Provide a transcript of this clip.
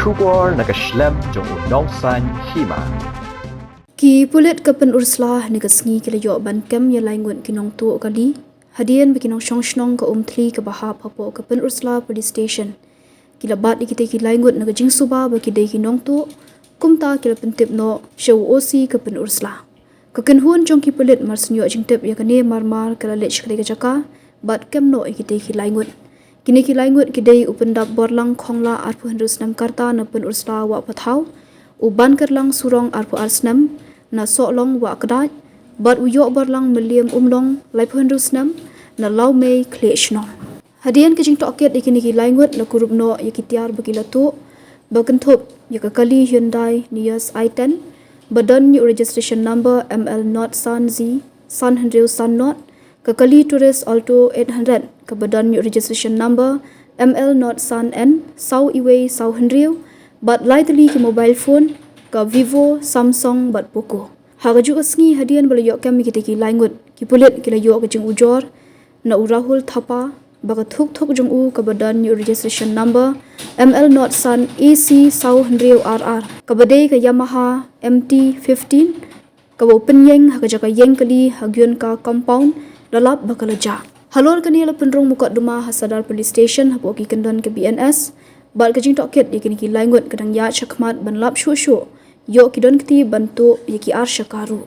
Shubor nakaslem jong unongsan Hima. Ki Pulit ke Pynursla ni kesngi kila yo ban kem ya laingun ki Nongtuh kali. Hadian bagi nong shnong ke Tylli ke bahap hapo ke Pynursla police station. Kila bat di kita ki laingun na jing suba bagi dei ki Nongtuh kumta kila pentip no show OC ke Pynursla. Kekenhuan jong ki Pulit mar senyo jing tip ya kene marmar kala lech kali ke jaka bat kem no kita ki laingun. Kini ki laingut kidai upendap borlang khongla arpu hendusnam karta na Pynursla wa pathau uban kerlang surong arpu arsnam na soklong wa kedaj bat uyo borlang meliam umlong lai hendusnam na lau mei klechno hadian kijing toket ikini ki laingut na kurup no yakitiar bagilatu bakenthop yakakali Hyundai Nias i10 badan new registration number ML not san z san hendriu san not kakali tourist alto 800 ke badan new registration number ML not san n sau iway sau hendriu bat lai Tylli ki mobile phone ka Vivo Samsung bat Poco haga juga sngi hadian bala yok kami kita ki laingut ki Pulit kila yok jing ujor na urahul thapa baga thuk jong u ke badan new registration number ML not san AC sau hendriu RR ka badai ka Yamaha MT15 ka open yeng haga jaka yeng kali hagyun ka compound lalap bakalaja halor kani la penrong muka duma hasadar police station hapo ki kendon ke BNS bal kajing toket yakini ki laingut kadang ya chakmat ban lap shu yo kidon kti bantu yaki ar shakaru